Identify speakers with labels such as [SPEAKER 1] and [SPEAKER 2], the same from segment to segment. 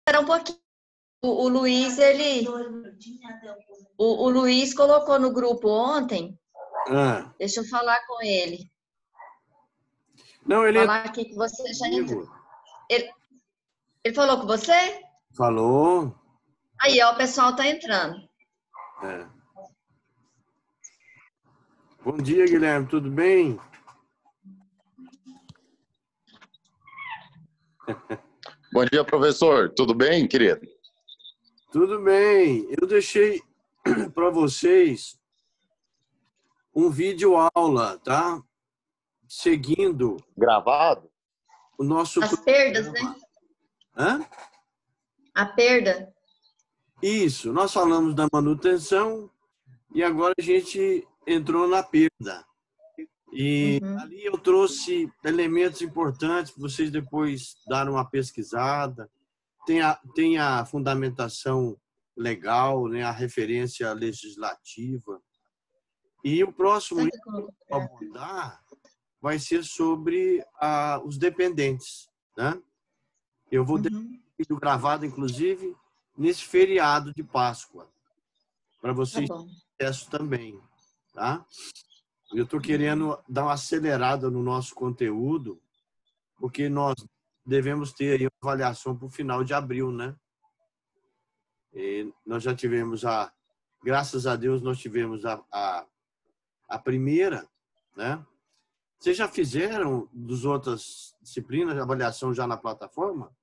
[SPEAKER 1] Espera um pouquinho. O Luiz, o Luiz colocou no grupo ontem. Deixa eu falar com ele.
[SPEAKER 2] Não, ele
[SPEAKER 1] falar aqui que você já entrou. Ele falou com você?
[SPEAKER 2] Falou.
[SPEAKER 1] Aí, ó, o pessoal tá entrando.
[SPEAKER 2] Bom dia, Guilherme, tudo bem?
[SPEAKER 3] Bom dia, professor. Tudo bem, querido?
[SPEAKER 2] Tudo bem. Eu deixei para vocês um vídeo aula, tá? Seguindo.
[SPEAKER 3] Gravado?
[SPEAKER 2] O nosso
[SPEAKER 1] As perdas, né?
[SPEAKER 2] Hã?
[SPEAKER 1] A perda.
[SPEAKER 2] Isso. Nós falamos da manutenção e agora a gente entrou na perda. E ali eu trouxe elementos importantes para vocês depois darem uma pesquisada. Tem a fundamentação legal, né, a referência legislativa. E o próximo livro que eu vou abordar vai ser sobre os dependentes, né? Eu vou deixar um vídeo gravado, inclusive, nesse feriado de Páscoa, para vocês terem acesso também, tá? Eu estou querendo dar uma acelerada no nosso conteúdo, porque nós devemos ter aí uma avaliação para o final de abril, né? E nós já tivemos graças a Deus, nós tivemos a primeira, né? Vocês já fizeram das outras disciplinas, avaliação já na plataforma?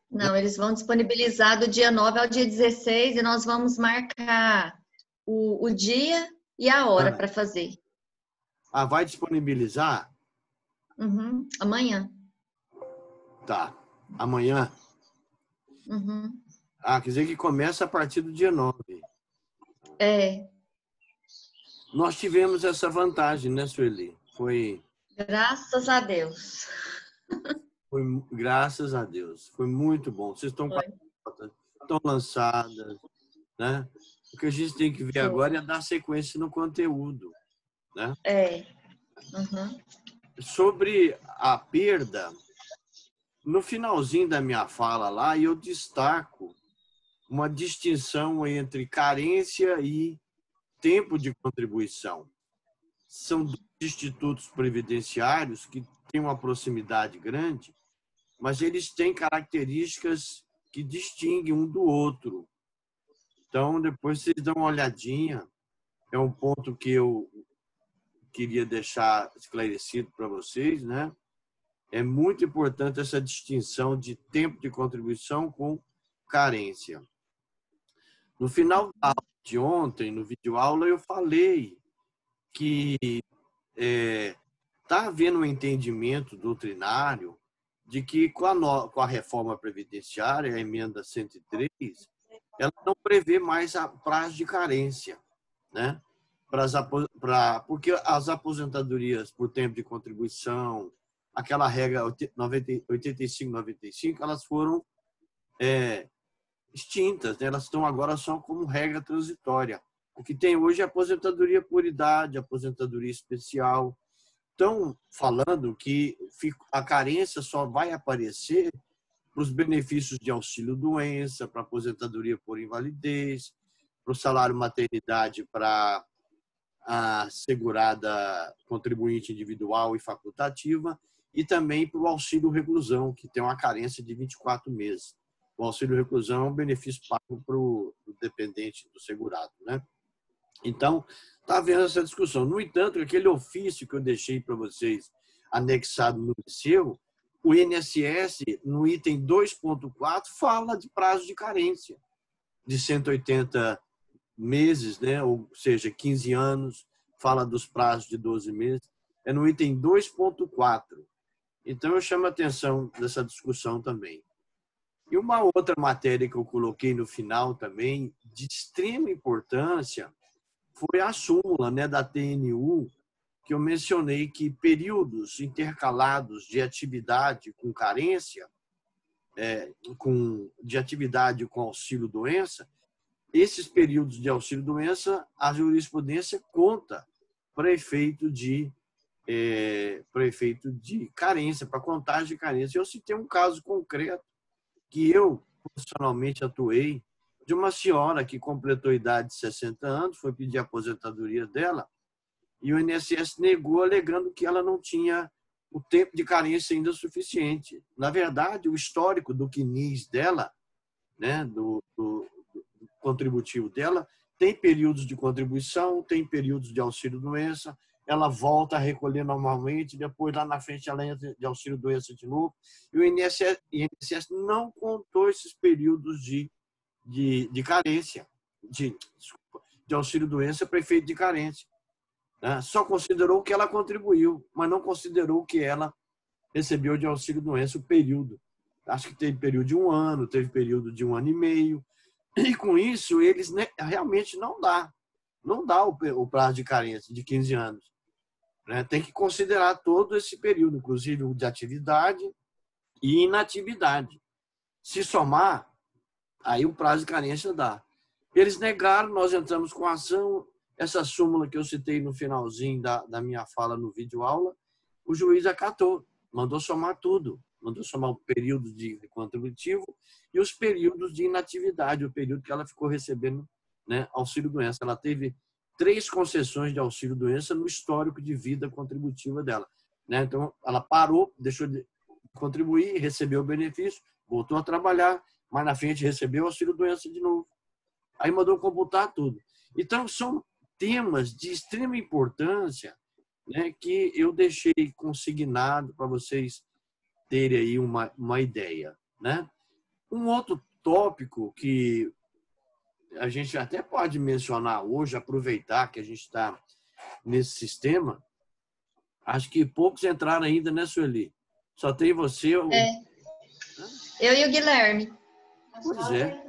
[SPEAKER 1] Não, eles vão disponibilizar do dia 9 ao dia 16 e nós vamos marcar o dia e a hora para fazer.
[SPEAKER 2] Vai disponibilizar?
[SPEAKER 1] Amanhã.
[SPEAKER 2] Tá. Amanhã? Quer dizer que começa a partir do dia 9. Nós tivemos essa vantagem, né, Sueli?
[SPEAKER 1] Graças a Deus.
[SPEAKER 2] Graças a Deus. Foi muito bom. Vocês estão lançadas, né? O que a gente tem que ver agora é dar sequência no conteúdo, né? Sobre a perda, no finalzinho da minha fala lá, eu destaco uma distinção entre carência e tempo de contribuição. São dois institutos previdenciários que têm uma proximidade grande, mas eles têm características que distinguem um do outro. Então, depois vocês dão uma olhadinha. É um ponto que eu queria deixar esclarecido para vocês, né? É muito importante essa distinção de tempo de contribuição com carência. No final da aula de ontem, no vídeo aula, eu falei que está havendo um entendimento doutrinário de que com a reforma previdenciária, a emenda 103, ela não prevê mais a prazo de carência, né? Porque as aposentadorias por tempo de contribuição, aquela regra 85-95, elas foram extintas, né? Elas estão agora só como regra transitória. O que tem hoje é aposentadoria por idade, aposentadoria especial. Estão falando que a carência só vai aparecer para os benefícios de auxílio-doença, para aposentadoria por invalidez, para o salário maternidade para a segurada contribuinte individual e facultativa, e também para o auxílio-reclusão, que tem uma carência de 24 meses. O auxílio-reclusão é um benefício pago para o dependente do segurado, né? Então, está havendo essa discussão. No entanto, aquele ofício que eu deixei para vocês anexado no liceu, o INSS, no item 2.4, fala de prazo de carência de 180 meses, né? Ou seja, 15 anos, fala dos prazos de 12 meses. É no item 2.4. Então, eu chamo a atenção dessa discussão também. E uma outra matéria que eu coloquei no final também, de extrema importância, foi a súmula, né, da TNU, que eu mencionei que períodos intercalados de atividade com carência, de atividade com auxílio-doença, esses períodos de auxílio-doença, a jurisprudência conta para efeito de carência, para contagem de carência. Eu citei um caso concreto que eu profissionalmente atuei, de uma senhora que completou a idade de 60 anos, foi pedir a aposentadoria dela, e o INSS negou, alegando que ela não tinha o tempo de carência ainda suficiente. Na verdade, o histórico do CNIS dela, né, do contributivo dela, tem períodos de contribuição, tem períodos de auxílio-doença, ela volta a recolher normalmente, depois lá na frente ela entra de auxílio-doença de novo, e o INSS não contou esses períodos de carência, de auxílio-doença para efeito de carência. Né? Só considerou que ela contribuiu, mas não considerou que ela recebeu de auxílio-doença o período. Acho que teve período de 1 ano, teve período de 1 ano e meio, e com isso eles realmente não dá o prazo de carência de 15 anos. Né? Tem que considerar todo esse período, inclusive o de atividade e inatividade. Se somar, aí o prazo de carência dá. Eles negaram, nós entramos com a ação, essa súmula que eu citei no finalzinho da minha fala no vídeo aula, o juiz acatou, mandou somar tudo, mandou somar o período de contributivo e os períodos de inatividade, o período que ela ficou recebendo, né, auxílio-doença. Ela teve 3 concessões de auxílio-doença no histórico de vida contributiva dela. Né? Então, ela parou, deixou de contribuir, recebeu o benefício, voltou a trabalhar, mas na frente recebeu auxílio-doença de novo. Aí mandou computar tudo. Então, são temas de extrema importância, né, que eu deixei consignado para vocês terem aí uma ideia. Né? Um outro tópico que a gente até pode mencionar hoje, aproveitar que a gente está nesse sistema, acho que poucos entraram ainda, né, Sueli? Só tem você.
[SPEAKER 1] Eu e o Guilherme.
[SPEAKER 2] Pois é.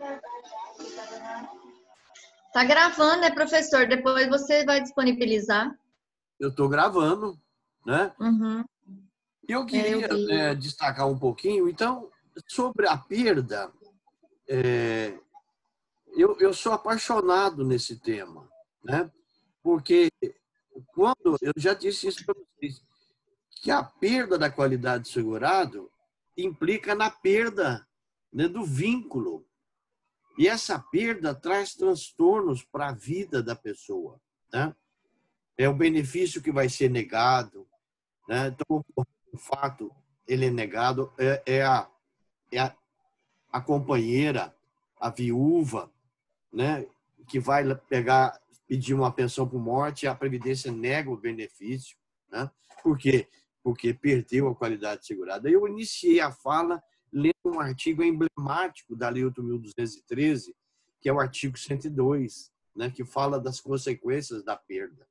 [SPEAKER 1] Tá gravando, né, professor? Depois você vai disponibilizar.
[SPEAKER 2] Eu estou gravando, né?
[SPEAKER 1] Uhum.
[SPEAKER 2] Eu queria destacar um pouquinho, então, sobre a perda. Eu sou apaixonado nesse tema, né? Porque quando eu já disse isso para vocês, que a perda da qualidade do segurado implica na perda, né, do vínculo. E essa perda traz transtornos para a vida da pessoa. Né? É o benefício que vai ser negado. Né? Então, o fato, ele é negado, é a companheira, a viúva, né, que vai pedir uma pensão por morte, e a Previdência nega o benefício. Né? Por quê? Porque perdeu a qualidade segurada. Eu iniciei a fala lendo um artigo emblemático da Lei 8.213, que é o artigo 102, né, que fala das consequências da perda.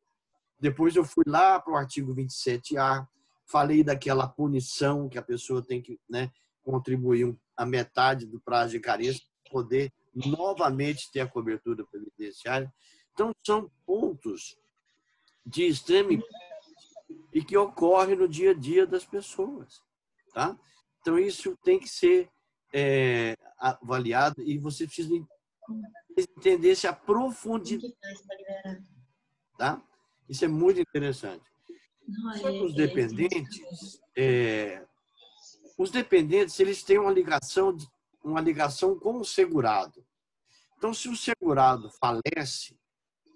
[SPEAKER 2] Depois eu fui lá para o artigo 27A, falei daquela punição que a pessoa tem que, né, contribuir a metade do prazo de carência para poder novamente ter a cobertura previdenciária. Então, são pontos de extrema importância e que ocorrem no dia a dia das pessoas. Tá? Então, isso tem que ser avaliado e você precisa entender se a profundidade. Tá? Isso é muito interessante. Sobre os dependentes, eles têm uma ligação com o segurado. Então, se o segurado falece,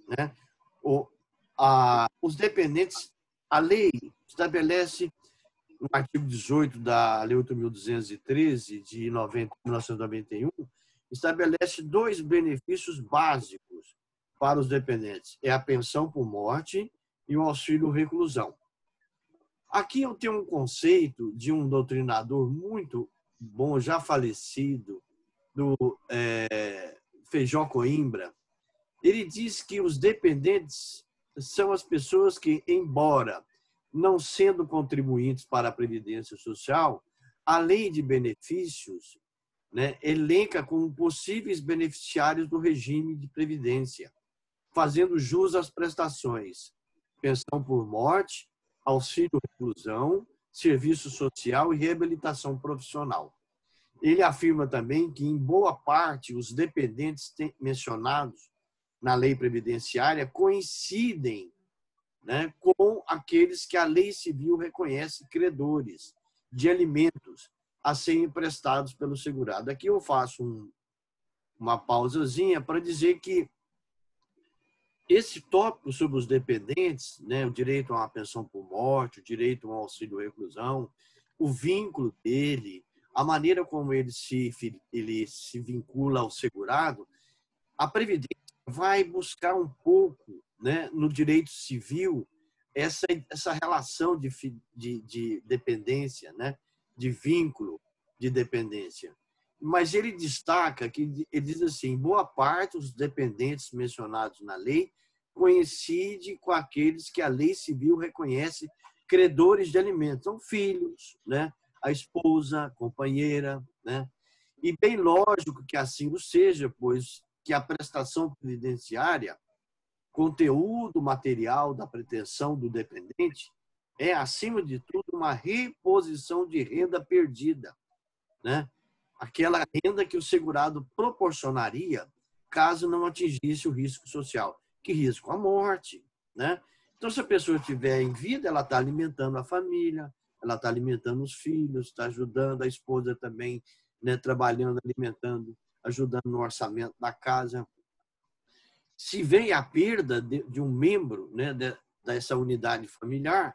[SPEAKER 2] né, os dependentes, a lei estabelece, no artigo 18 da Lei 8.213, de 1991, estabelece 2 benefícios básicos para os dependentes. É a pensão por morte e o auxílio reclusão. Aqui eu tenho um conceito de um doutrinador muito bom, já falecido, do Feijó Coimbra. Ele diz que os dependentes são as pessoas que, embora não sendo contribuintes para a Previdência Social, a lei de benefícios, né, elenca como possíveis beneficiários do regime de previdência, fazendo jus às prestações: pensão por morte, auxílio reclusão, serviço social e reabilitação profissional. Ele afirma também que, em boa parte, os dependentes mencionados na lei previdenciária coincidem, né, com aqueles que a lei civil reconhece credores de alimentos, a serem emprestados pelo segurado. Aqui eu faço uma pausazinha para dizer que esse tópico sobre os dependentes, né, o direito a uma pensão por morte, o direito a um auxílio-reclusão, o vínculo dele, a maneira como ele se vincula ao segurado, a Previdência vai buscar um pouco, né, no direito civil essa relação de dependência, né, de vínculo de dependência. Mas ele destaca que ele diz assim: boa parte dos dependentes mencionados na lei coincide com aqueles que a lei civil reconhece credores de alimentos, são filhos, né, a esposa, a companheira, né? E bem lógico que assim o seja, pois que a prestação previdenciária, conteúdo material da pretensão do dependente, é, acima de tudo, uma reposição de renda perdida, né? Aquela renda que o segurado proporcionaria caso não atingisse o risco social. Que risco? A morte, né? Então, se a pessoa estiver em vida, ela está alimentando a família, ela está alimentando os filhos, está ajudando a esposa também, né, trabalhando, alimentando, ajudando no orçamento da casa. Se vem a perda de um membro, né, dessa unidade familiar,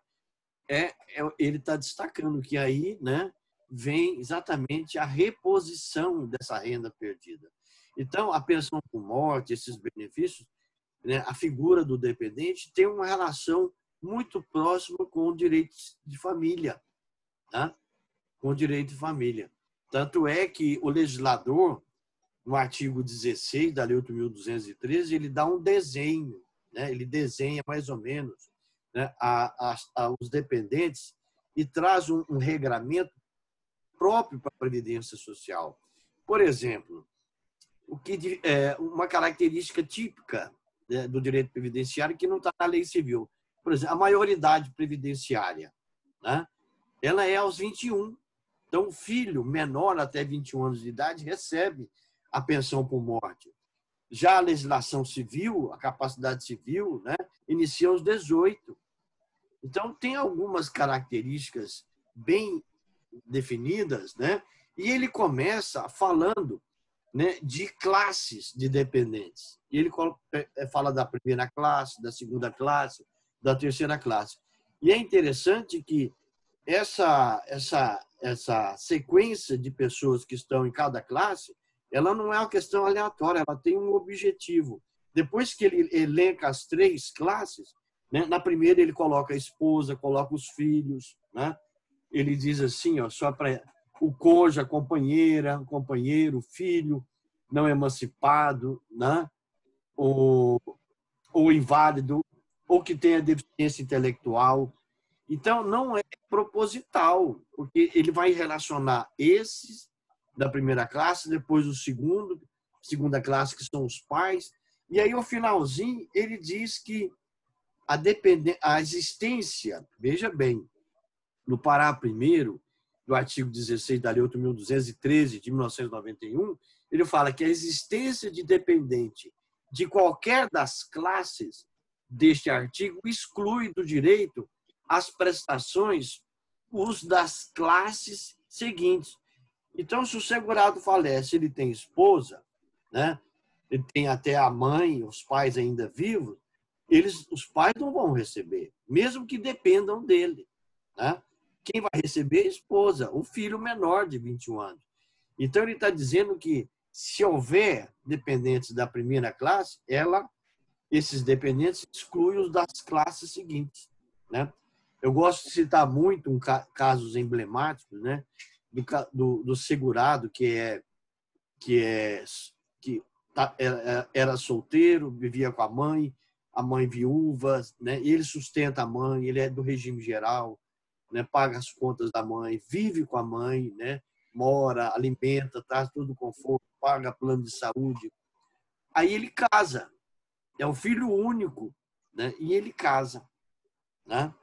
[SPEAKER 2] ele está destacando que aí, né, vem exatamente a reposição dessa renda perdida. Então, a pensão por morte, esses benefícios, né, a figura do dependente tem uma relação muito próxima com o direito de família, tá? Com o direito de família. Tanto é que o legislador, no artigo 16 da Lei 8.213, ele dá um desenho, né? Ele desenha mais ou menos, né, os dependentes e traz um regramento próprio para a Previdência Social. Por exemplo, uma característica típica, né, do direito previdenciário que não está na lei civil. Por exemplo, a maioridade previdenciária, né, ela é aos 21. Então, o filho menor até 21 anos de idade recebe a pensão por morte. Já a legislação civil, a capacidade civil, né, inicia aos 18. Então, tem algumas características bem definidas, né? E ele começa falando, né, de classes de dependentes. E ele fala da primeira classe, da segunda classe, da terceira classe. E é interessante que essa sequência de pessoas que estão em cada classe, ela não é uma questão aleatória, ela tem um objetivo. Depois que ele elenca as 3 classes, né, na primeira ele coloca a esposa, coloca os filhos, né? Ele diz assim, ó, só para o cônjuge, a companheira, o companheiro, o filho não emancipado, né? o inválido, ou que tenha deficiência intelectual. Então, não é proposital, porque ele vai relacionar esses da primeira classe, depois o segunda classe, que são os pais, e aí, ao finalzinho, ele diz que a existência, veja bem, no parágrafo 1º do artigo 16 da Lei 8.213 de 1991, ele fala que a existência de dependente de qualquer das classes deste artigo exclui do direito as prestações das classes seguintes. Então, se o segurado falece, ele tem esposa, né? Ele tem até a mãe, os pais ainda vivos, os pais não vão receber, mesmo que dependam dele, né? Quem vai receber é a esposa, o filho menor de 21 anos. Então, ele está dizendo que, se houver dependentes da primeira classe, esses dependentes excluem os das classes seguintes, né? Eu gosto de citar muito casos emblemáticos, né? Do segurado que era solteiro, vivia com a mãe viúva, né? E ele sustenta a mãe, ele é do regime geral, né? Paga as contas da mãe, vive com a mãe, né? Mora, alimenta, traz todo o conforto, paga plano de saúde. Aí ele casa, é um filho único, né? E ele casa, né?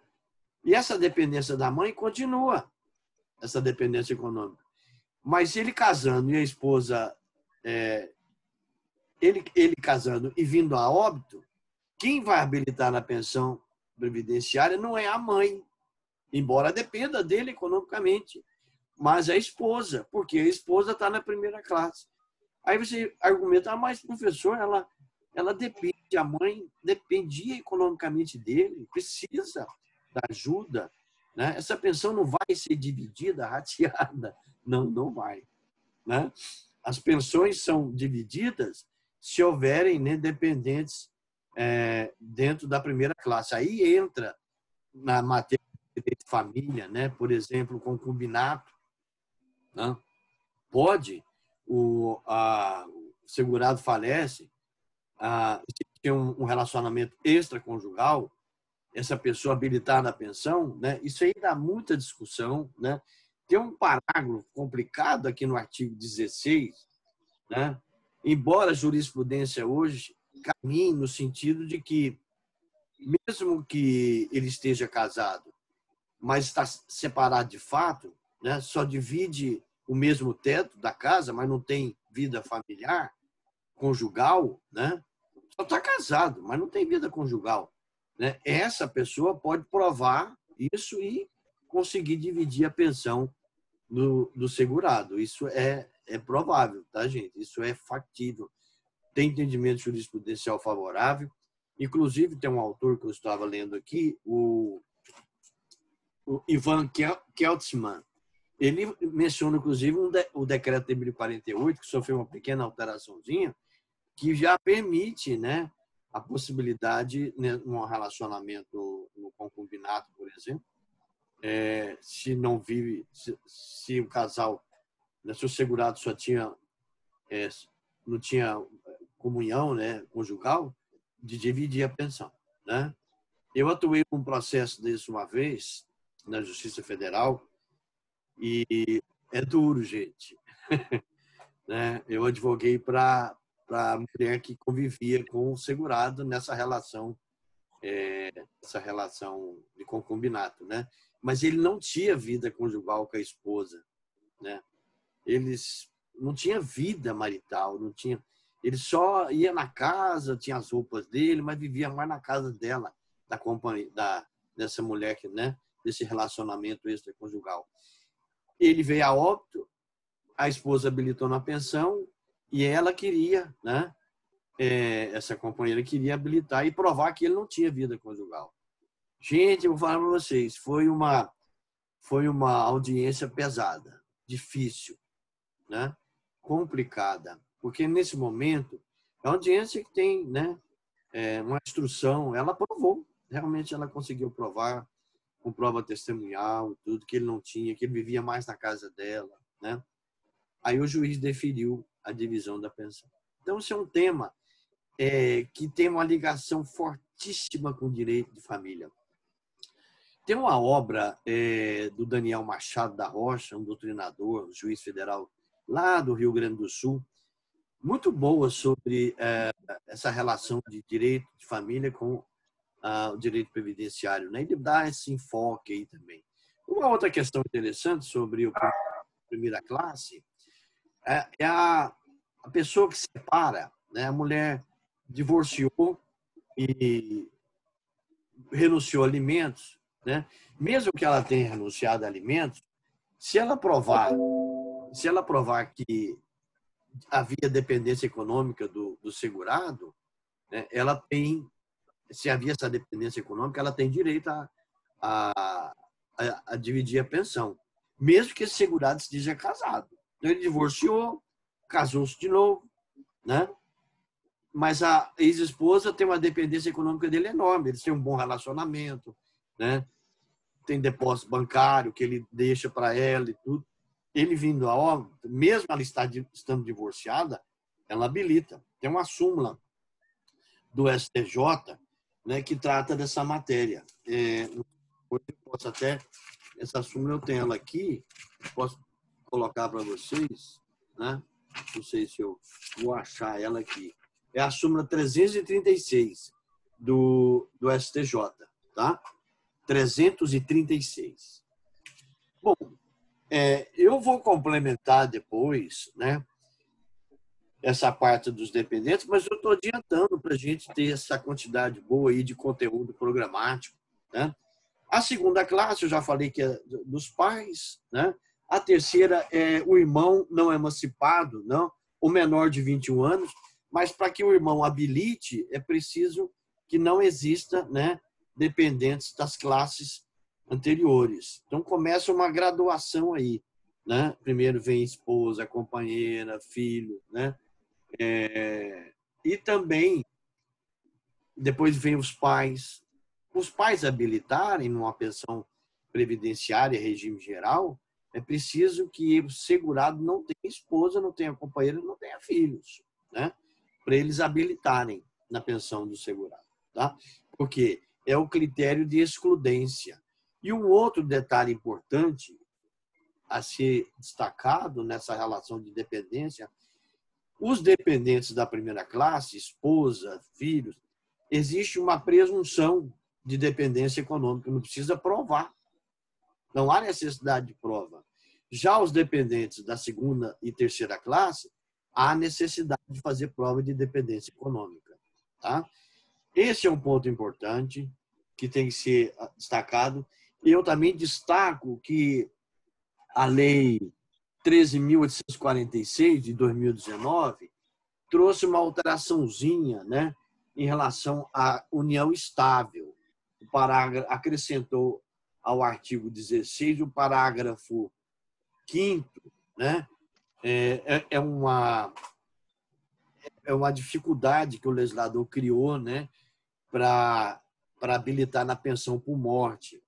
[SPEAKER 2] E essa dependência da mãe continua, essa dependência econômica. Mas ele casando e a esposa, ele casando e vindo a óbito, quem vai habilitar na pensão previdenciária não é a mãe, embora dependa dele economicamente. mas a esposa, porque a esposa está na primeira classe. Aí você argumenta, mas professor, ela depende, a mãe dependia economicamente dele, precisa da ajuda, né? Essa pensão não vai ser dividida, rateada, não vai, né? As pensões são divididas se houverem, né, dependentes dentro da primeira classe. Aí entra na matéria de família, né? Por exemplo, o concubinato, né? Pode, o segurado falece, se tem um relacionamento extraconjugal, essa pessoa habilitada à pensão, né? Isso aí dá muita discussão, né? Tem um parágrafo complicado aqui no artigo 16, né? Embora a jurisprudência hoje caminhe no sentido de que, mesmo que ele esteja casado, mas está separado de fato, né? Só divide o mesmo teto da casa, mas não tem vida familiar, conjugal, né? Só está casado, mas não tem vida conjugal, né? Essa pessoa pode provar isso e conseguir dividir a pensão do segurado. Isso é provável, tá, gente? Isso é factível. Tem entendimento jurisprudencial favorável. Inclusive, tem um autor que eu estava lendo aqui, o Ivan Keltzman. Ele menciona, inclusive, o decreto de 1048, que sofreu uma pequena alteraçãozinha, que já permite, né, a possibilidade, né, num relacionamento no concubinato, por exemplo, se não vive, se o casal, né, se o segurado só tinha, não tinha comunhão, né, conjugal, de dividir a pensão, né? Eu atuei com um processo desse uma vez na Justiça Federal e é duro, gente. Né? Eu advoguei para a mulher que convivia com o segurado nessa relação de concubinato, né? Mas ele não tinha vida conjugal com a esposa, né? Eles não tinha vida marital, não tinha. Ele só ia na casa, tinha as roupas dele, mas vivia mais na casa dela, da companhia, dessa mulher, né? Desse relacionamento extraconjugal. Ele veio a óbito, a esposa habilitou na pensão e ela queria, né? Essa companheira queria habilitar e provar que ele não tinha vida conjugal. Gente, eu vou falar para vocês, foi uma audiência pesada, difícil, né? Complicada, porque nesse momento é uma audiência que tem, né, uma instrução, ela provou, realmente ela conseguiu provar, com prova testemunhal, tudo que ele não tinha, que ele vivia mais na casa dela, né? Aí o juiz deferiu a divisão da pensão. Então, isso é um tema que tem uma ligação fortíssima com o direito de família. Tem uma obra do Daniel Machado da Rocha, um doutrinador, juiz federal lá do Rio Grande do Sul, muito boa sobre essa relação de direito de família com o direito previdenciário, né? Ele dá esse enfoque aí também. Uma outra questão interessante sobre a primeira classe é a pessoa que separa, né? A mulher divorciou e renunciou a alimentos, né? Mesmo que ela tenha renunciado a alimentos, se ela provar que havia dependência econômica do segurado, né? Ela tem, se havia essa dependência econômica, ela tem direito a dividir a pensão, mesmo que esse segurado esteja casado. Então, ele divorciou, casou-se de novo, né? Mas a ex-esposa tem uma dependência econômica dele enorme, eles têm um bom relacionamento, né? Tem depósito bancário que ele deixa para ela e tudo. Ele vindo a óbito, mesmo ela estando divorciada, ela habilita. Tem uma súmula do STJ, né, que trata dessa matéria. Hoje eu posso até, essa súmula eu tenho ela aqui, posso colocar para vocês, né? Não sei se eu vou achar ela aqui. É a súmula 336 do STJ, tá? 336. Bom, eu vou complementar depois, né, essa parte dos dependentes, mas eu estou adiantando para a gente ter essa quantidade boa aí de conteúdo programático, né? A segunda classe, eu já falei que é dos pais, né? A terceira é o irmão não emancipado, não, o menor de 21 anos, mas para que o irmão habilite, é preciso que não exista, né, dependentes das classes anteriores. Então, começa uma graduação aí, né? Primeiro vem esposa, companheira, filho, né? E também, depois vem os pais. Os pais habilitarem numa pensão previdenciária, regime geral, é preciso que o segurado não tenha esposa, não tenha companheira, não tenha filhos, né? Para eles habilitarem na pensão do segurado, tá? Porque é o critério de excludência. E um outro detalhe importante a ser destacado nessa relação de dependência, os dependentes da primeira classe, esposa, filhos, existe uma presunção de dependência econômica, não precisa provar. Não há necessidade de prova. Já os dependentes da segunda e terceira classe, há necessidade de fazer prova de dependência econômica. Tá? Esse é um ponto importante que tem que ser destacado. E eu também destaco que a Lei 13.846, de 2019, trouxe uma alteraçãozinha, né, em relação à união estável. O parágrafo acrescentou ao artigo 16 o parágrafo 5º, né? É uma dificuldade que o legislador criou, né, para habilitar na pensão por morte.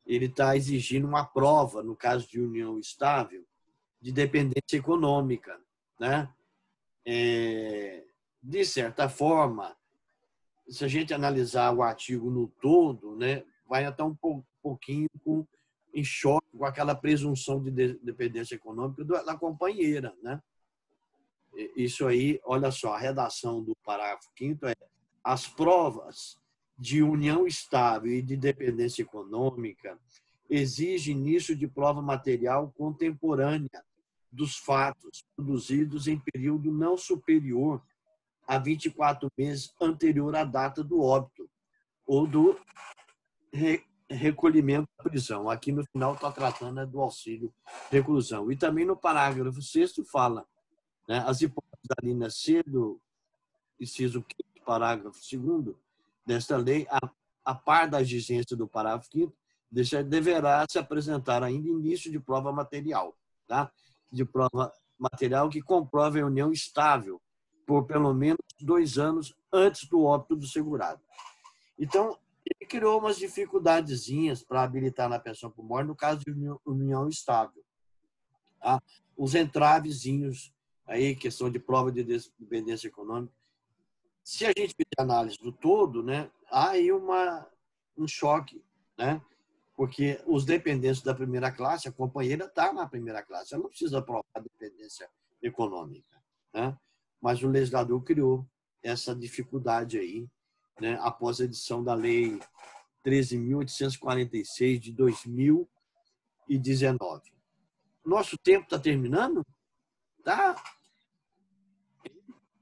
[SPEAKER 2] Ele está exigindo uma prova, no caso de união estável, de dependência econômica, né? De certa forma, se a gente analisar o artigo no todo, né, vai até um pouquinho em choque com aquela presunção de dependência econômica da companheira, né? Isso aí, olha só, a redação do parágrafo 5º é: as provas de união estável e de dependência econômica exigem início de prova material contemporânea dos fatos produzidos em período não superior a 24 meses anterior à data do óbito ou do recolhimento da prisão. Aqui no final está tratando do auxílio reclusão. E também no parágrafo 6º fala, né, as hipóteses da linha C do inciso 5º, parágrafo 2º desta lei, a par da exigência do parágrafo 5º, deverá se apresentar ainda início de prova material, tá? De prova material que comprove a união estável por pelo menos 2 anos antes do óbito do segurado. Então, ele criou umas dificuldadezinhas para habilitar na pensão por morte no caso de união estável. Tá? Os entravezinhos, aí, questão de prova de dependência econômica. Se a gente fizer análise do todo, né, há aí um choque, né? Porque os dependentes da primeira classe, a companheira está na primeira classe, ela não precisa provar dependência econômica, né? Mas o legislador criou essa dificuldade aí, né, após a edição da Lei 13.846 de 2019. Nosso tempo está terminando? Tá?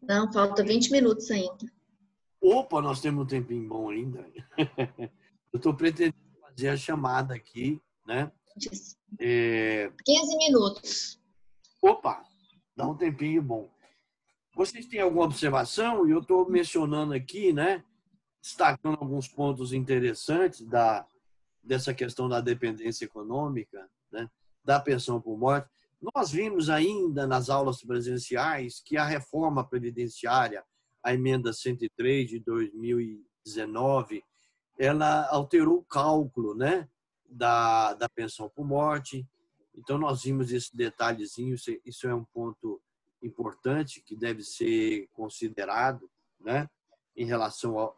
[SPEAKER 1] Não, falta 20 minutos ainda.
[SPEAKER 2] Opa, nós temos um tempinho bom ainda. Eu estou pretendendo fazer a chamada aqui, né?
[SPEAKER 1] 15 minutos.
[SPEAKER 2] Opa, dá um tempinho bom. Vocês têm alguma observação? Eu estou mencionando aqui, né? Destacando alguns pontos interessantes dessa questão da dependência econômica, né? Da pensão por morte. Nós vimos ainda nas aulas presenciais que a reforma previdenciária, a emenda 103 de 2019, ela alterou o cálculo, né, da pensão por morte. Então, nós vimos esse detalhezinho, isso é um ponto importante que deve ser considerado, né, em relação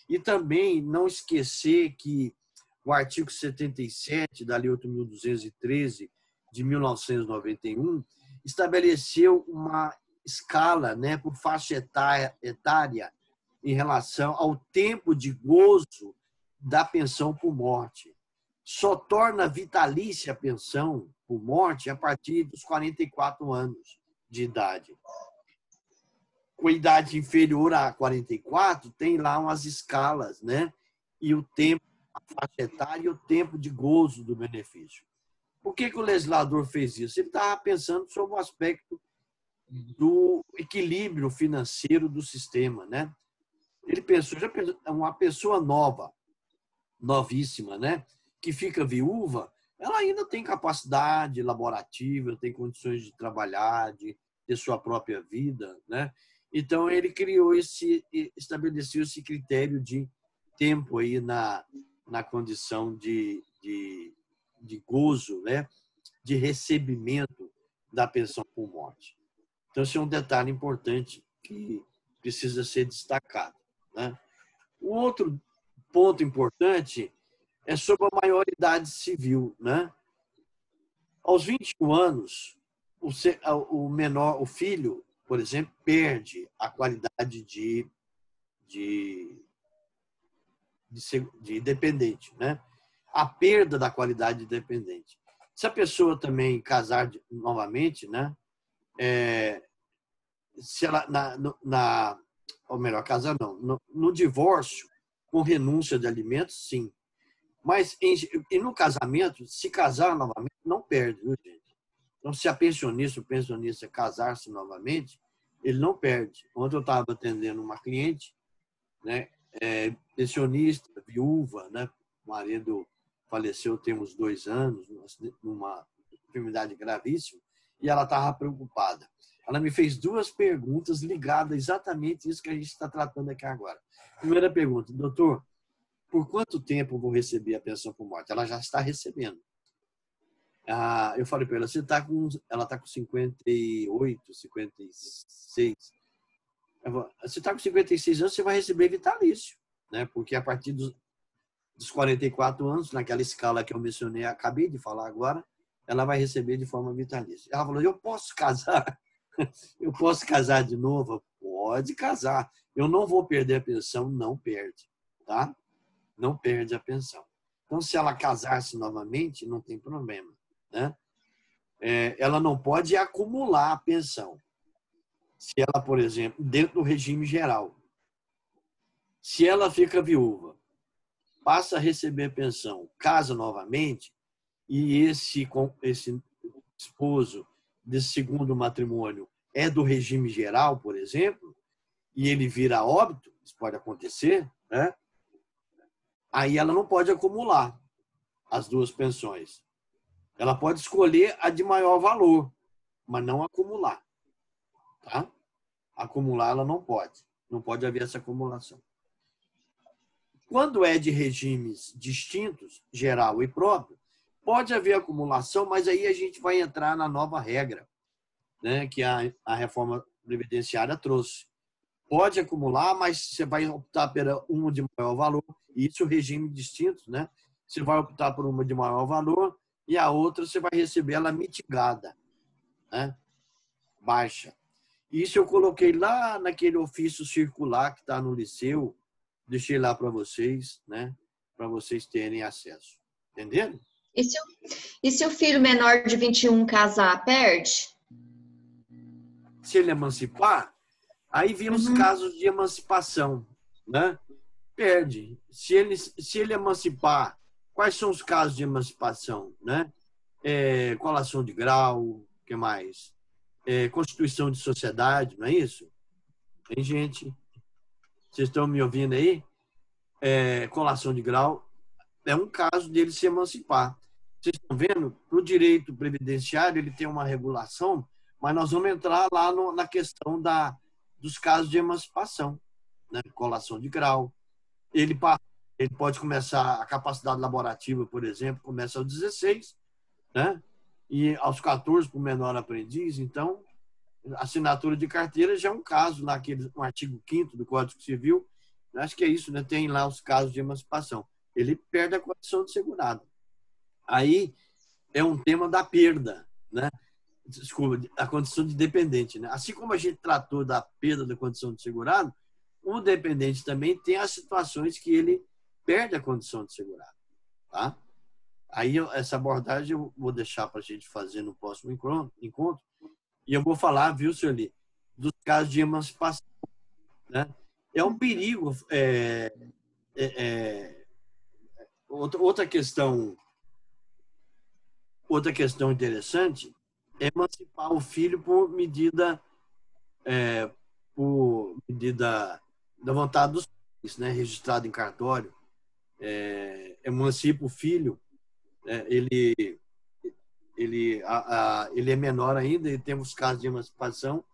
[SPEAKER 2] E também não esquecer que o artigo 77 da Lei 8.213 de 1991 estabeleceu uma escala, né, por faixa etária em relação ao tempo de gozo da pensão por morte. Só torna vitalícia a pensão por morte a partir dos 44 anos de idade. Com idade inferior a 44, tem lá umas escalas, né? E o tempo, a faixa etária e o tempo de gozo do benefício. Por que o legislador fez isso? Ele estava pensando sobre o aspecto do equilíbrio financeiro do sistema, né? Ele pensou, já pensou, uma pessoa nova, novíssima, né, que fica viúva, ela ainda tem capacidade laborativa, tem condições de trabalhar, de ter sua própria vida, né? Então ele estabeleceu esse critério de tempo aí na condição de gozo, né, de recebimento da pensão por morte. Então esse é um detalhe importante que precisa ser destacado, né? O outro ponto importante é sobre a maioridade civil, né? Aos 21 anos, o filho, por exemplo, perde a qualidade de dependente, né? A perda da qualidade de dependente. Se a pessoa também casar novamente, né? Se ela ou melhor, casar não, no divórcio com renúncia de alimentos, sim. Mas no casamento, se casar novamente, não perde, viu, gente? Então, se a pensionista, o pensionista casar-se novamente, ele não perde. Ontem eu estava atendendo uma cliente, né, pensionista, viúva, né, o marido faleceu tem uns 2 anos, numa enfermidade gravíssima, e ela estava preocupada. Ela me fez 2 perguntas ligadas exatamente isso que a gente está tratando aqui agora. Primeira pergunta, doutor, por quanto tempo eu vou receber a pensão por morte? Ela já está recebendo. Eu falei para ela, ela está com 58, 56. Você está com 56 anos, você vai receber vitalício, né? Porque a partir dos 44 anos, naquela escala que eu mencionei, acabei de falar agora, ela vai receber de forma vitalícia. Ela falou, eu posso casar? Eu posso casar de novo? Pode casar. Eu não vou perder a pensão, não perde, tá? Não perde a pensão. Então, se ela casar-se novamente, não tem problema, né? Ela não pode acumular a pensão. Se ela, por exemplo, dentro do regime geral, se ela fica viúva, passa a receber pensão, casa novamente, e esse esposo desse segundo matrimônio é do regime geral, por exemplo, e ele vira óbito, isso pode acontecer, né? Aí ela não pode acumular as 2 pensões. Ela pode escolher a de maior valor, mas não acumular. Tá? Acumular ela não pode. Não pode haver essa acumulação. Quando é de regimes distintos, geral e próprio, pode haver acumulação, mas aí a gente vai entrar na nova regra, né, que a reforma previdenciária trouxe. Pode acumular, mas você vai optar por uma de maior valor, e isso regime distintos, né? Você vai optar por uma de maior valor e a outra você vai receber ela mitigada, né? Baixa. Isso eu coloquei lá naquele ofício circular que está no liceu, deixei lá para vocês, né? Para vocês terem acesso. Entenderam?
[SPEAKER 1] E se o filho menor de 21 casar, perde?
[SPEAKER 2] Se ele emancipar, aí vem os casos de emancipação, né? Perde. Se ele emancipar, quais são os casos de emancipação, né? Colação de grau, o que mais? Constituição de sociedade, não é isso? Tem gente, vocês estão me ouvindo aí? Colação de grau é um caso dele se emancipar. Vocês estão vendo? Para o direito previdenciário, ele tem uma regulação, mas nós vamos entrar lá na questão dos casos de emancipação, né? Colação de grau. Ele pode começar a capacidade laborativa, por exemplo, começa aos 16, né? E aos 14 para o menor aprendiz. Então, assinatura de carteira já é um caso, no artigo 5º do Código Civil, acho que é isso, né? Tem lá os casos de emancipação. Ele perde a condição de segurado. Aí é um tema da perda, né? Desculpa, a condição de dependente, né? Assim como a gente tratou da perda da condição de segurado, o dependente também tem as situações que ele perde a condição de segurado, tá? Aí essa abordagem eu vou deixar para a gente fazer no próximo encontro e eu vou falar, viu, senhor Lee, dos casos de emancipação, né? É um perigo. Outra questão outra questão interessante é emancipar o filho por medida da vontade dos pais, né? Registrado em cartório. Emancipa o filho, ele é menor ainda, e temos casos de emancipação.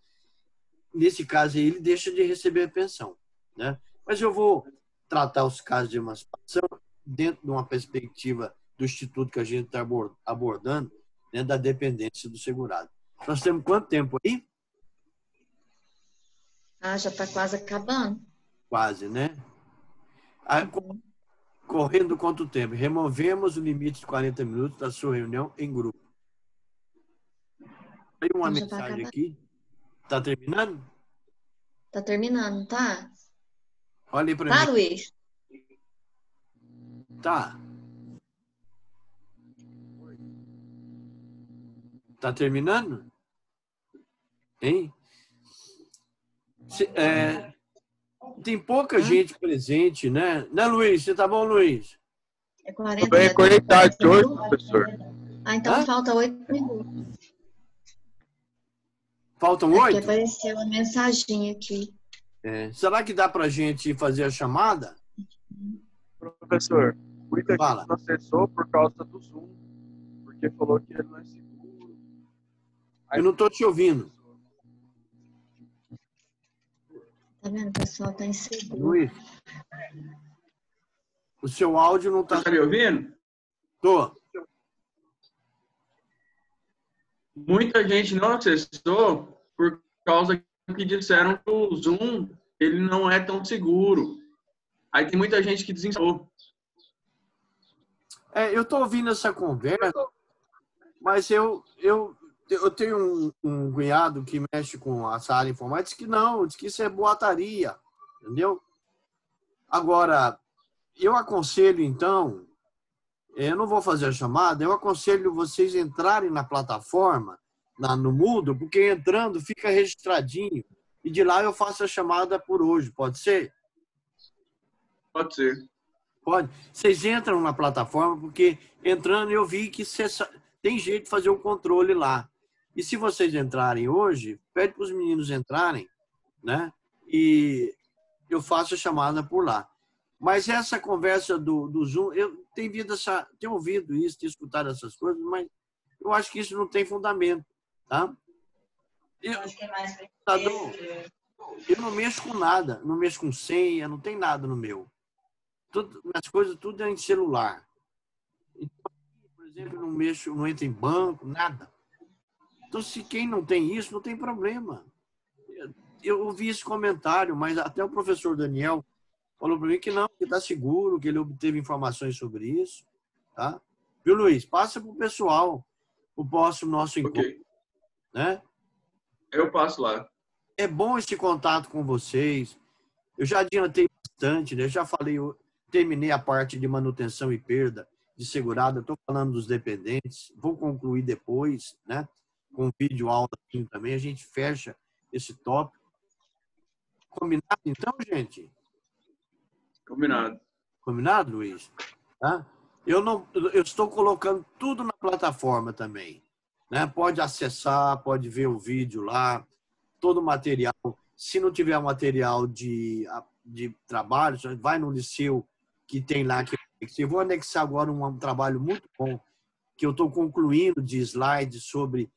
[SPEAKER 2] Nesse caso aí, ele deixa de receber a pensão, né? Mas eu vou tratar os casos de emancipação dentro de uma perspectiva do instituto que a gente está abordando, né, da dependência do segurado. Nós temos quanto tempo aí?
[SPEAKER 1] Já está quase acabando.
[SPEAKER 2] Quase, né? Correndo quanto tempo? Removemos o limite de 40 minutos da sua reunião em grupo. Tem uma mensagem aqui. Está terminando?
[SPEAKER 1] Está terminando, tá?
[SPEAKER 2] Olha aí para
[SPEAKER 1] mim. Tá,
[SPEAKER 2] mim.
[SPEAKER 1] Luiz?
[SPEAKER 2] Tá. Tá terminando? Hein? Tem pouca gente presente, né? Né, Luiz? Você tá bom, Luiz?
[SPEAKER 1] É 40
[SPEAKER 3] Tô bem conectado hoje, professor.
[SPEAKER 1] Então falta 8 minutos.
[SPEAKER 2] Faltam 8?
[SPEAKER 1] Porque apareceu uma mensagem aqui.
[SPEAKER 2] Será que dá pra gente fazer a chamada?
[SPEAKER 4] Professor, muita gente
[SPEAKER 2] Fala.
[SPEAKER 4] não acessou por causa do Zoom, porque falou que ele não é seguro.
[SPEAKER 2] Eu não estou te ouvindo.
[SPEAKER 1] Tá vendo? O pessoal tá inseguro.
[SPEAKER 2] Luiz, o seu áudio não está...
[SPEAKER 4] Tá me ouvindo?
[SPEAKER 2] Tô.
[SPEAKER 4] Muita gente não acessou por causa que disseram que o Zoom ele não é tão seguro. Aí tem muita gente que desinstalou.
[SPEAKER 2] Eu estou ouvindo essa conversa, mas eu tenho um cunhado que mexe com essa área informática que não, diz que isso é boataria, entendeu? Agora, eu aconselho, então, eu não vou fazer a chamada, eu aconselho vocês entrarem na plataforma, no Moodle, porque entrando fica registradinho, e de lá eu faço a chamada por hoje, pode ser?
[SPEAKER 4] Pode ser.
[SPEAKER 2] Pode. Vocês entram na plataforma, porque entrando eu vi que tem jeito de fazer o controle lá. E se vocês entrarem hoje, pede para os meninos entrarem, né? E eu faço a chamada por lá. Mas essa conversa do Zoom, eu tenho ouvido isso, tenho escutado essas coisas, mas eu acho que isso não tem fundamento, tá? Eu acho que é mais... Eu não mexo com nada, não mexo com senha, não tem nada no meu. As coisas tudo é em celular. Então, por exemplo, não entro em banco, nada. Então, se quem não tem isso, não tem problema. Eu ouvi esse comentário, mas até o professor Daniel falou para mim que não, que está seguro, que ele obteve informações sobre isso. Tá? Viu, Luiz? Passa para o pessoal o próximo nosso encontro.
[SPEAKER 4] Okay.
[SPEAKER 2] Né?
[SPEAKER 4] Eu passo lá.
[SPEAKER 2] É bom esse contato com vocês. Eu já adiantei bastante, né? Eu já falei, terminei a parte de manutenção e perda de segurado. Estou falando dos dependentes. Vou concluir depois, né? Com vídeo aula também. A gente fecha esse tópico. Combinado, então, gente?
[SPEAKER 4] Combinado.
[SPEAKER 2] Combinado, Luiz? Tá? Eu estou colocando tudo na plataforma também. Né? Pode acessar, pode ver o vídeo lá, todo o material. Se não tiver material de trabalho, vai no Liceu que tem lá. Eu vou anexar agora um trabalho muito bom que eu estou concluindo de slides sobre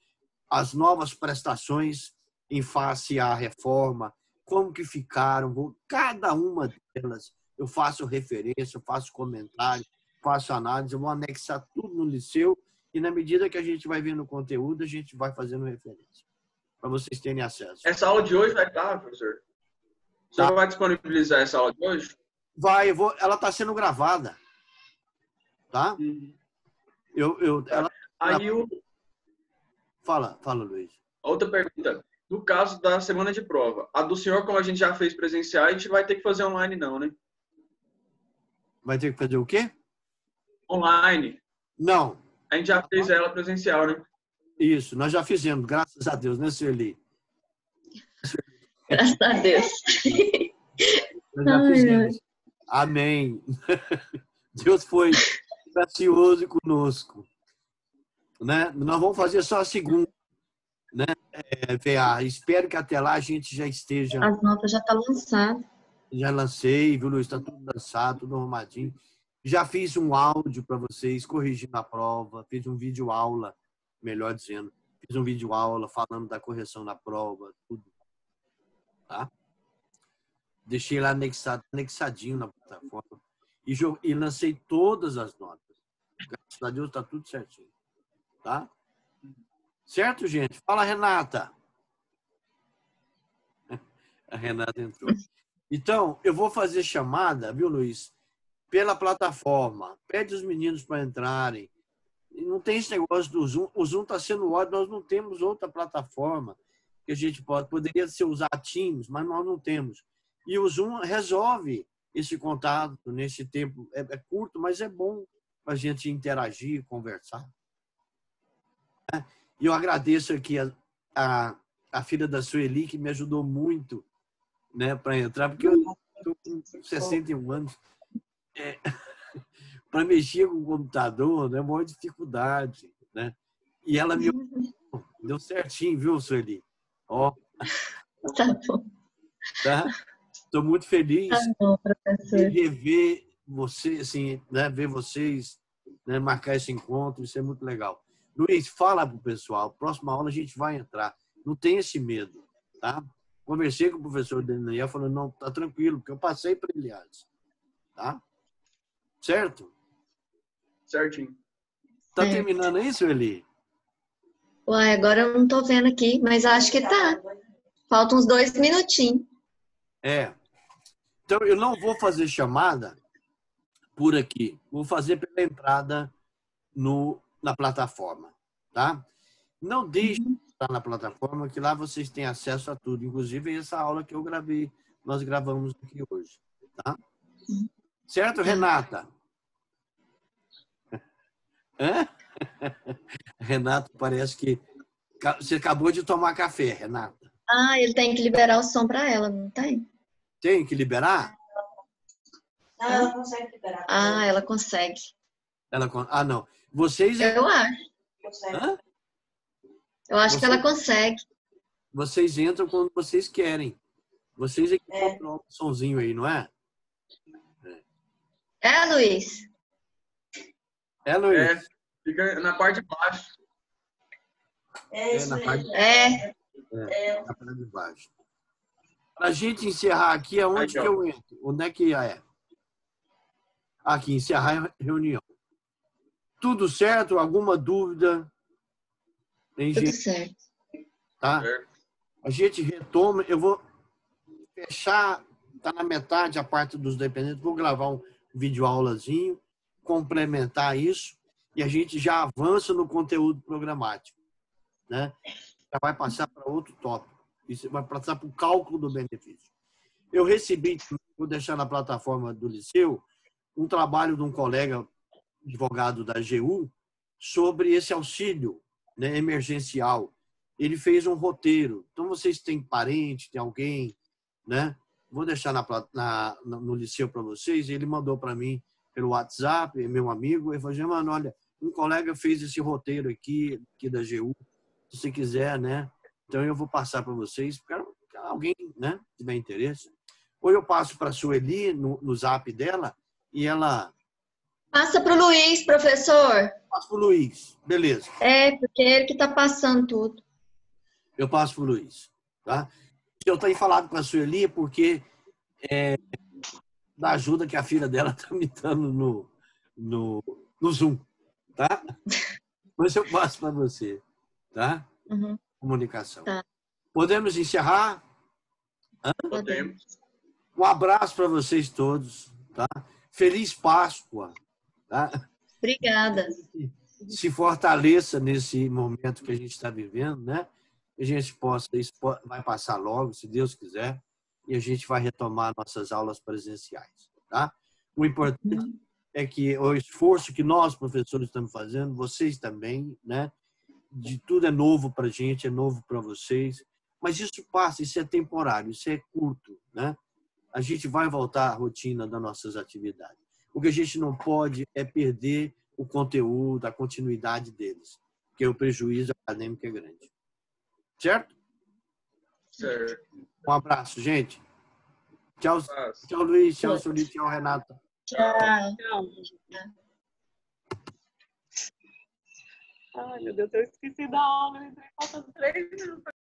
[SPEAKER 2] as novas prestações em face à reforma, como que ficaram, cada uma delas eu faço referência, eu faço comentário, faço análise, eu vou anexar tudo no Liceu e na medida que a gente vai vendo o conteúdo, a gente vai fazendo referência, para vocês terem acesso.
[SPEAKER 4] Essa aula de hoje vai estar, professor? Você vai disponibilizar essa aula de hoje?
[SPEAKER 2] Vai, ela está sendo gravada, tá? Fala, Luiz.
[SPEAKER 4] Outra pergunta. No caso da semana de prova, a do senhor, como a gente já fez presencial, a gente vai ter que fazer online não, né?
[SPEAKER 2] Vai ter que fazer o quê?
[SPEAKER 4] Online.
[SPEAKER 2] Não.
[SPEAKER 4] A gente já fez ela presencial, né?
[SPEAKER 2] Isso, nós já fizemos, graças a Deus, né, Sueli?
[SPEAKER 1] Graças a Deus.
[SPEAKER 2] Nós já fizemos. Amém. Deus foi gracioso conosco. né? Nós vamos fazer só a segunda, né? VA. Espero que até lá a gente já esteja...
[SPEAKER 1] As notas já estão lançadas.
[SPEAKER 2] Já lancei, viu, Luiz? Está tudo lançado, tudo arrumadinho. Já fiz um áudio para vocês, corrigindo a prova. Fiz um vídeo aula, melhor dizendo. Fiz um vídeo aula falando da correção da prova, tudo. Tá? Deixei lá anexadinho na plataforma. E lancei todas as notas. Graças a Deus está tudo certinho. Tá? Certo, gente? Fala, Renata. A Renata entrou. Então, eu vou fazer chamada, viu, Luiz? Pela plataforma. Pede os meninos para entrarem. E não tem esse negócio do Zoom. O Zoom está sendo ótimo. Nós não temos outra plataforma que a gente poderia ser usar Teams, mas nós não temos. E o Zoom resolve esse contato nesse tempo. É curto, mas é bom para a gente interagir, conversar. E eu agradeço aqui a filha da Sueli, que me ajudou muito, né, para entrar, porque eu estou com 61 anos. Para mexer com o computador, né, é uma dificuldade, né? E ela me deu certinho, viu, Sueli? Ó.
[SPEAKER 1] Tá bom.
[SPEAKER 2] Tá? Estou muito feliz
[SPEAKER 1] Tá bom, professor.
[SPEAKER 2] de rever você, assim, né, ver vocês, né, marcar esse encontro, isso é muito legal. Luiz, fala para o pessoal, próxima aula a gente vai entrar. Não tem esse medo, tá? Conversei com o professor Daniel, falando, não, tá tranquilo, porque eu passei para ele antes. Tá? Certo?
[SPEAKER 4] Certinho.
[SPEAKER 2] Tá
[SPEAKER 1] Certo.
[SPEAKER 2] terminando aí, Sueli?
[SPEAKER 1] Uai, agora eu não tô vendo aqui, mas acho que tá. Faltam uns 2 minutinhos.
[SPEAKER 2] Então, eu não vou fazer chamada por aqui. Vou fazer pela entrada na plataforma, tá? Não deixe de estar na plataforma, que lá vocês têm acesso a tudo, inclusive essa aula que eu gravei, nós gravamos aqui hoje, tá? Certo, Renata? Hã? Renato, parece que você acabou de tomar café, Renata.
[SPEAKER 1] Ah, ele tem que liberar o som para ela, não tem?
[SPEAKER 2] Tem que liberar?
[SPEAKER 5] Não, ela consegue liberar.
[SPEAKER 1] Ah, ela consegue.
[SPEAKER 2] Não. Vocês...
[SPEAKER 1] Eu acho.
[SPEAKER 2] Hã?
[SPEAKER 1] Eu acho que ela consegue.
[SPEAKER 2] Vocês entram quando vocês querem. Vocês é que controlam o somzinho aí, não é?
[SPEAKER 1] É, Luiz?
[SPEAKER 2] É, Luiz?
[SPEAKER 4] Fica na parte de baixo.
[SPEAKER 2] Na parte
[SPEAKER 1] É.
[SPEAKER 2] na parte de baixo. Para a gente encerrar aqui, aonde que eu entro? Onde é que é? Aqui, encerrar a reunião. Tudo certo? Alguma dúvida? Tem
[SPEAKER 1] Tudo
[SPEAKER 2] gente?
[SPEAKER 1] certo.
[SPEAKER 2] Tá? A gente retoma. Eu vou fechar, tá na metade a parte dos dependentes. Vou gravar um vídeo aulazinho, complementar isso e a gente já avança no conteúdo programático, né? Já vai passar para outro tópico. Isso vai passar para o cálculo do benefício. Eu recebi, vou deixar na plataforma do Liceu, um trabalho de um colega advogado da AGU sobre esse auxílio, né, emergencial. Ele fez um roteiro. Então, vocês têm parente, tem alguém, né? Vou deixar no Liceu para vocês. Ele mandou para mim pelo WhatsApp, meu amigo. Ele falou, mano, olha, um colega fez esse roteiro aqui da AGU. Se você quiser, né? Então, eu vou passar para vocês. Quero que alguém, né, tiver interesse. Ou eu passo para a Sueli no zap dela e ela...
[SPEAKER 1] Passa para o Luiz, professor.
[SPEAKER 2] Passo para o Luiz. Beleza.
[SPEAKER 1] É, porque é ele que está passando tudo.
[SPEAKER 2] Eu passo para o Luiz. Tá? Eu tenho falado com a Sueli porque da ajuda que a filha dela está me dando no Zoom. Tá? Mas eu passo para você. Tá?
[SPEAKER 1] Uhum.
[SPEAKER 2] Comunicação.
[SPEAKER 1] Tá.
[SPEAKER 2] Podemos encerrar?
[SPEAKER 1] Podemos.
[SPEAKER 2] Um abraço para vocês todos. Tá? Feliz Páscoa. Tá?
[SPEAKER 1] Obrigada.
[SPEAKER 2] Se fortaleça nesse momento que a gente está vivendo, né? Que a gente isso vai passar logo, se Deus quiser, e a gente vai retomar nossas aulas presenciais, tá? O importante é que o esforço que nós, professores, estamos fazendo, vocês também, né? De tudo é novo para a gente, é novo para vocês, mas isso passa, isso é temporário, isso é curto, né? A gente vai voltar à rotina das nossas atividades. O que a gente não pode é perder o conteúdo, a continuidade deles. porque o prejuízo acadêmico é grande. Certo?
[SPEAKER 4] Certo.
[SPEAKER 2] Um abraço, gente. Tchau, tchau Luiz, tchau Sueli, tchau Renata.
[SPEAKER 1] Tchau.
[SPEAKER 6] Ai, meu Deus, eu esqueci da aula, eu entrei faltando 3 minutos.